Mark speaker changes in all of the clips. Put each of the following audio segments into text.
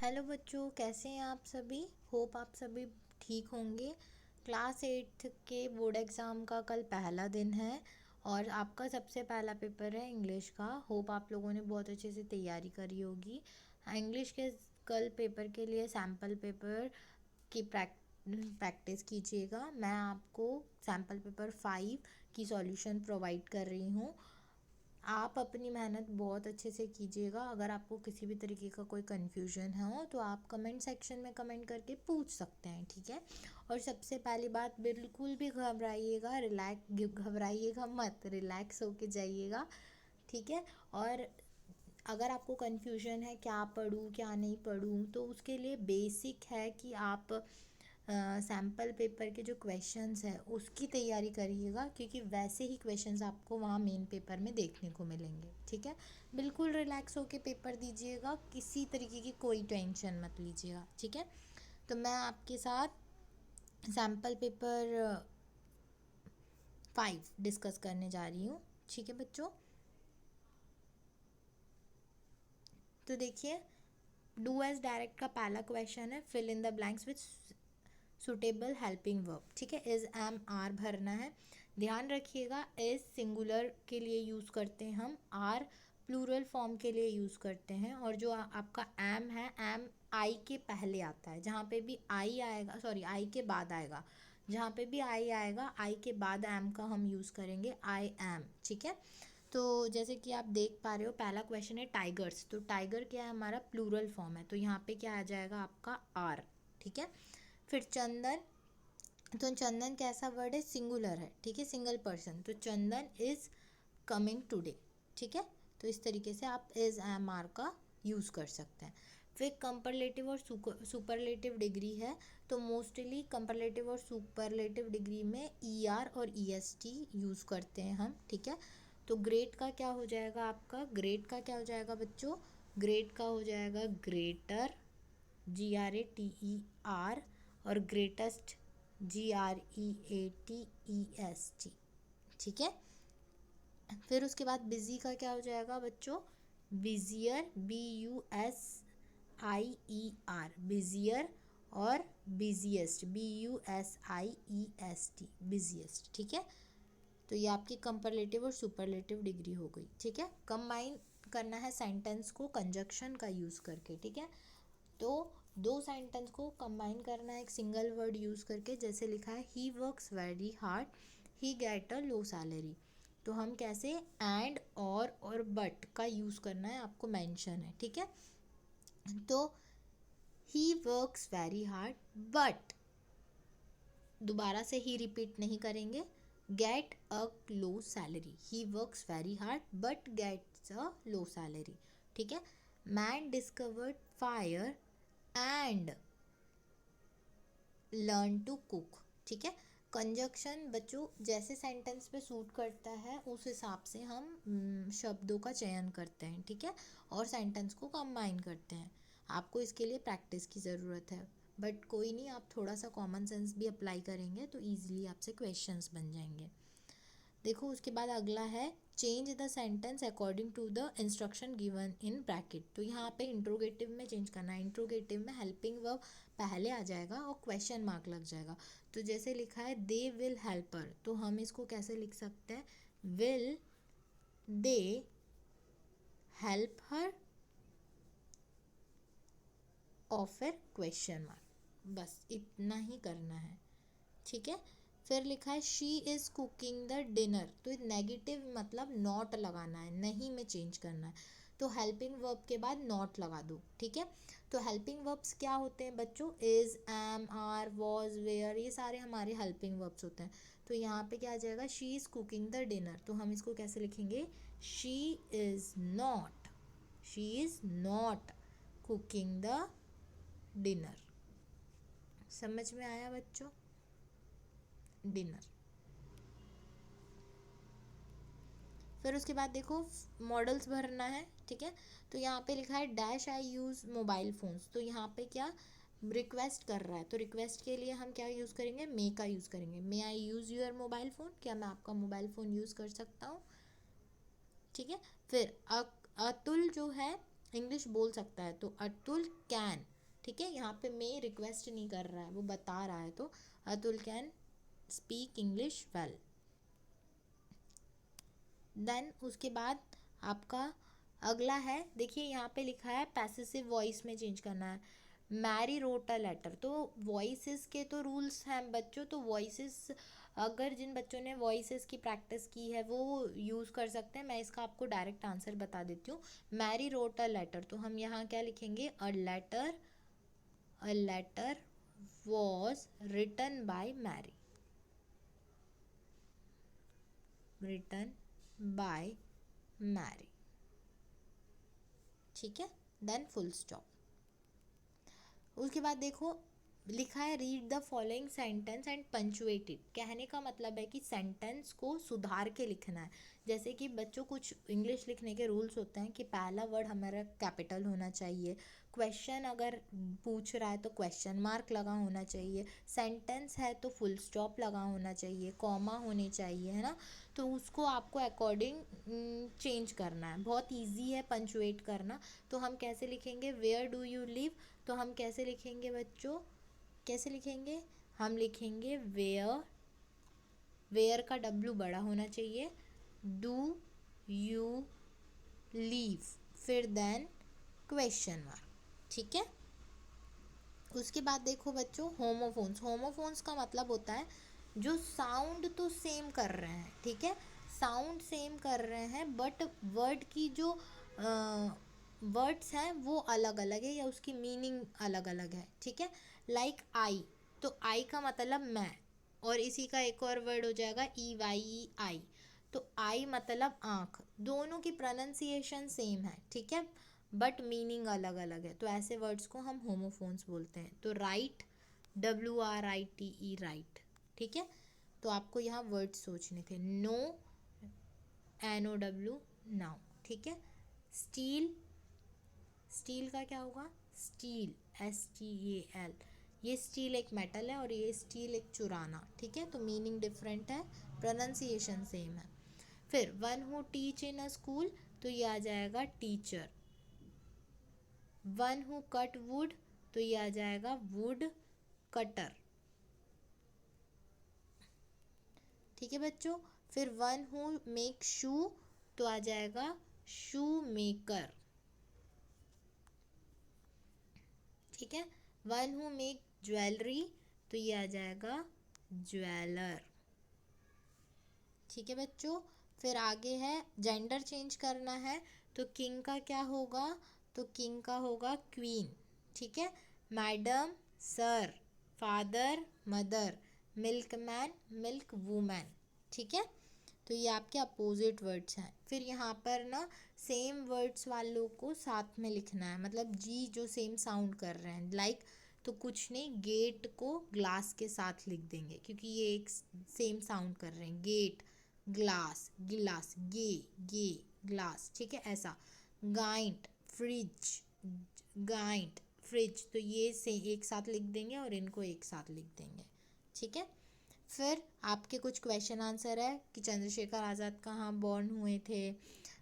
Speaker 1: Hello बच्चों, कैसे हैं आप सभी। होप आप सभी ठीक होंगे। क्लास 8 के बोर्ड एग्ज़ाम का कल पहला दिन है और आपका सबसे पहला पेपर है इंग्लिश का। होप आप लोगों ने बहुत अच्छे से तैयारी करी होगी। इंग्लिश के कल पेपर के लिए सैम्पल पेपर की प्रैक्टिस कीजिएगा। मैं आपको सैम्पल पेपर 5 की सॉल्यूशन प्रोवाइड कर रही हूँ। आप अपनी मेहनत बहुत अच्छे से कीजिएगा। अगर आपको किसी भी तरीके का कोई कन्फ्यूजन हो तो आप कमेंट सेक्शन में कमेंट करके पूछ सकते हैं, ठीक है। और सबसे पहली बात, बिल्कुल भी घबराइएगा मत, रिलैक्स होके जाइएगा, ठीक है। और अगर आपको कन्फ्यूजन है क्या पढूं क्या नहीं पढूं, तो उसके लिए बेसिक है कि आप सैम्पल पेपर के जो क्वेश्चंस है उसकी तैयारी करिएगा, क्योंकि वैसे ही क्वेश्चंस आपको वहाँ मेन पेपर में देखने को मिलेंगे, ठीक है। बिल्कुल रिलैक्स होके पेपर दीजिएगा, किसी तरीके की कोई टेंशन मत लीजिएगा, ठीक है। तो मैं आपके साथ सैम्पल पेपर 5 डिस्कस करने जा रही हूँ, ठीक है बच्चों। तो देखिए, डू एज डायरेक्ट का पहला क्वेश्चन है, fill in the blanks with suitable helping verb, ठीक है। इज एम आर भरना है। ध्यान रखिएगा, इज सिंगुलर के लिए यूज़ करते हैं हम, आर प्लूरल फॉर्म के लिए यूज़ करते हैं। और जो आपका एम है, एम आई के पहले आता है। जहाँ पे भी आई आएगा, सॉरी आई के बाद आएगा, जहाँ पे भी आई आएगा आई के बाद एम का हम यूज़ करेंगे, आई एम, ठीक है। तो जैसे कि आप देख पा रहे हो, पहला क्वेश्चन है टाइगर्स। तो टाइगर क्या है, हमारा प्लूरल फॉर्म है, तो यहाँ पे क्या आ जाएगा आपका आर, ठीक है। फिर चंदन, तो चंदन कैसा वर्ड है, सिंगुलर है, ठीक है, सिंगल पर्सन। तो चंदन इज कमिंग टुडे, ठीक है। तो इस तरीके से आप इज एम आर का यूज़ कर सकते हैं। फिर कंपरलेटिव और सुपरलेटिव डिग्री है। तो मोस्टली कंपरलेटिव और सुपरलेटिव डिग्री में ई आर और ई एस टी यूज़ करते हैं हम, ठीक है। तो ग्रेट का क्या हो जाएगा आपका, ग्रेट का क्या हो जाएगा बच्चों, ग्रेट का हो जाएगा ग्रेटर, GRATER, और ग्रेटेस्ट, GREATEST, ठीक है। फिर उसके बाद बिजी का क्या हो जाएगा बच्चों, बिजियर, BUSIER, बिजियर, और बिजिएस्ट, BUSIEST, बिजिएस्ट, ठीक है। तो ये आपकी कंपरलेटिव और सुपरलेटिव डिग्री हो गई, ठीक है। कंबाइन करना है सेंटेंस को कंजक्शन का यूज़ करके, ठीक है। तो दो सेंटेंस को कंबाइन करना है एक सिंगल वर्ड यूज़ करके। जैसे लिखा है, ही works very hard, he gate a low salary. तो हम कैसे, एंड और बट का यूज़ करना है, आपको मेंशन है, ठीक है। तो he works very hard but, दोबारा से ही रिपीट नहीं करेंगे, get a low salary, he works very hard but gets a low salary, ठीक है। Man discovered fire and learn to cook, ठीक है। कंजक्शन बच्चों जैसे सेंटेंस पे सूट करता है उस हिसाब से हम शब्दों का चयन करते हैं, ठीक है, और सेंटेंस को कंबाइन करते हैं। आपको इसके लिए प्रैक्टिस की ज़रूरत है, बट कोई नहीं, आप थोड़ा सा कॉमन सेंस भी अप्लाई करेंगे तो ईजिली आपसे क्वेश्चंस बन जाएंगे। देखो उसके बाद अगला है, change the sentence according to the instruction given in bracket. तो यहाँ पे इंट्रोगेटिव में चेंज करना है। इंट्रोगेटिव में हेल्पिंग वर्ब पहले आ जाएगा और क्वेश्चन मार्क लग जाएगा। तो जैसे लिखा है, दे विल हेल्प हर, तो हम इसको कैसे लिख सकते हैं, विल दे हेल्प हर, और फिर क्वेश्चन मार्क, बस इतना ही करना है, ठीक है। फिर लिखा है, she is cooking the dinner. तो नेगेटिव मतलब नॉट लगाना है, नहीं में चेंज करना है। तो हेल्पिंग वर्ब के बाद नॉट लगा दो, ठीक है। तो हेल्पिंग वर्ब्स क्या होते हैं बच्चों, is, am, are, was, were, ये सारे हमारे हेल्पिंग वर्ब्स होते हैं। तो यहाँ पे क्या आ जाएगा, she is cooking the dinner. तो हम इसको कैसे लिखेंगे, she is not, she is not cooking the dinner. समझ में आया बच्चों, डिनर। फिर उसके बाद देखो, मॉडल्स भरना है, ठीक है। तो यहाँ पे लिखा है, dash I use mobile phones. तो यहाँ पे क्या रिक्वेस्ट कर रहा है, तो रिक्वेस्ट के लिए हम क्या यूज़ करेंगे, मे का यूज़ करेंगे। मे आई यूज़ योर मोबाइल फ़ोन, क्या मैं आपका मोबाइल फ़ोन यूज़ कर सकता हूँ, ठीक है। फिर अतुल जो है इंग्लिश बोल सकता है, तो अतुल कैन, ठीक है, यहाँ पे मैं रिक्वेस्ट नहीं कर रहा है, वो बता रहा है। तो Atul can speak English well. Then उसके बाद आपका अगला है, देखिए यहाँ पे लिखा है पैसिव वॉइस में चेंज करना है। Mary wrote a letter. तो वॉइसेस के तो रूल्स हैं बच्चों, तो वॉइसेस अगर जिन बच्चों ने वॉइसेस की प्रैक्टिस की है वो यूज़ कर सकते हैं। मैं इसका आपको डायरेक्ट आंसर बता देती हूँ। मैरी रोट अ लेटर, तो हम यहाँ क्या लिखेंगे, a letter was written by Mary, written by Mary, ठीक है। Then full stop. उसके बाद देखो लिखा है read the following sentence and punctuate it. कहने का मतलब है कि सेंटेंस को सुधार के लिखना है। जैसे कि बच्चों कुछ इंग्लिश लिखने के रूल्स होते हैं कि पहला वर्ड हमारा कैपिटल होना चाहिए, क्वेश्चन अगर पूछ रहा है तो क्वेश्चन मार्क लगा होना चाहिए, सेंटेंस है तो फुल स्टॉप लगा होना चाहिए, कॉमा होने चाहिए, है ना। तो उसको आपको अकॉर्डिंग चेंज करना है। बहुत ईजी है पंचुएट करना। तो हम कैसे लिखेंगे, वेयर डू यू लिव, तो हम कैसे लिखेंगे बच्चों, कैसे लिखेंगे, हम लिखेंगे वेयर, वेयर का डब्लू बड़ा होना चाहिए, डू यू लीव, फिर देन क्वेश्चन मार्क, ठीक है। उसके बाद देखो बच्चों होमोफोन्स। होमोफोन्स का मतलब होता है जो साउंड तो सेम कर रहे हैं, ठीक है, साउंड सेम कर रहे हैं बट वर्ड की जो वर्ड्स हैं वो अलग अलग है या उसकी मीनिंग अलग अलग है, ठीक है। लाइक आई, तो आई का मतलब मैं, और इसी का एक और वर्ड हो जाएगा EYE आई। तो आई मतलब आँख, दोनों की प्रोनाउंसिएशन सेम है, ठीक है, बट मीनिंग अलग अलग है। तो ऐसे वर्ड्स को हम होमोफोन्स बोलते हैं। तो राइट, WRITE राइट, ठीक है। तो आपको यहाँ वर्ड सोचने थे। नो, NOW नाउ, ठीक है। स्टील, स्टील का क्या होगा, स्टील STAL। ये स्टील एक मेटल है और ये स्टील एक चुराना, ठीक है। तो मीनिंग डिफरेंट है, प्रोनाउंसिएशन सेम है। फिर one who teach in a school, तो ये आ जाएगा teacher. One who cut would, तो ये आ जाएगा वुड कटर, ठीक है बच्चों। फिर वन हु मेक शू, तो आ जाएगा शू मेकर, ठीक है। वन हु मेक ज्वेलरी, तो ये आ जाएगा ज्वेलर, ठीक है बच्चों। फिर आगे है जेंडर चेंज करना है, तो किंग का क्या होगा, तो किंग का होगा क्वीन, ठीक है। Madam sir, father mother, milkman milk woman, ठीक है। तो ये आपके अपोजिट वर्ड्स हैं। फिर यहाँ पर ना सेम वर्ड्स वालों को साथ में लिखना है, मतलब जी जो सेम साउंड कर रहे हैं, लाइक तो कुछ नहीं, गेट को ग्लास के साथ लिख देंगे क्योंकि ये एक सेम साउंड कर रहे हैं। गेट, ग्लास, गिलास, गे ग्लास, ठीक है, ऐसा। गाइंट, फ्रिज, गाइंट फ्रिज, तो ये से एक साथ लिख देंगे और इनको एक साथ लिख देंगे, ठीक है। फिर आपके कुछ क्वेश्चन आंसर है कि चंद्रशेखर आज़ाद कहाँ बॉर्न हुए थे,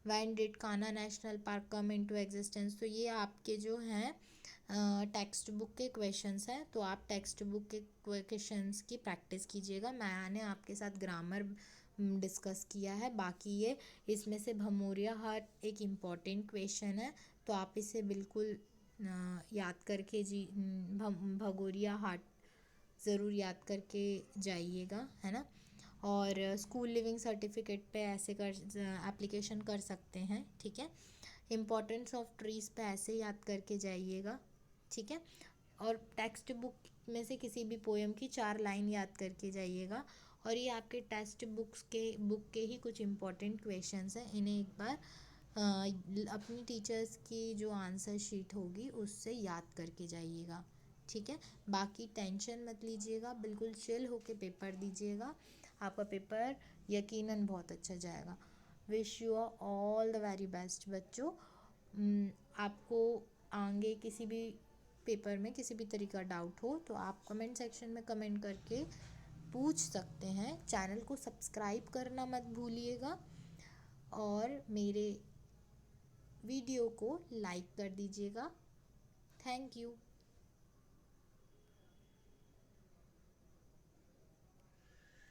Speaker 1: when did Kanha national park come into existence. तो ये आपके जो हैं टेक्स्ट बुक के क्वेश्चंस हैं, तो आप टेक्स्ट बुक के क्वेश्चंस की प्रैक्टिस कीजिएगा। मैंने आपके साथ ग्रामर डिस्कस किया है, बाकी ये इसमें से भमोरिया हाट एक इम्पॉर्टेंट क्वेश्चन है, तो आप इसे बिल्कुल याद करके भगोरिया हाट ज़रूर याद करके जाइएगा, है ना। और स्कूल लिविंग सर्टिफिकेट पे ऐसे कर एप्लीकेशन कर सकते हैं, ठीक है। इम्पोर्टेंस ऑफ ट्रीज़ पे ऐसे याद करके जाइएगा, ठीक है। और टेक्स्ट बुक में से किसी भी पोएम की 4 लाइन याद करके जाइएगा। और ये आपके टेक्स्ट बुक के ही कुछ इम्पोर्टेंट क्वेश्चंस हैं, इन्हें एक बार अपनी टीचर्स की जो आंसर शीट होगी उससे याद करके जाइएगा, ठीक है। बाकी टेंशन मत लीजिएगा, बिल्कुल चिल होके पेपर दीजिएगा, आपका पेपर यकीनन बहुत अच्छा जाएगा। Wish you all the very best बच्चों। आपको आगे किसी भी पेपर में किसी भी तरीका डाउट हो तो आप कमेंट सेक्शन में कमेंट करके पूछ सकते हैं। चैनल को सब्सक्राइब करना मत भूलिएगा और मेरे वीडियो को लाइक कर दीजिएगा। Thank you.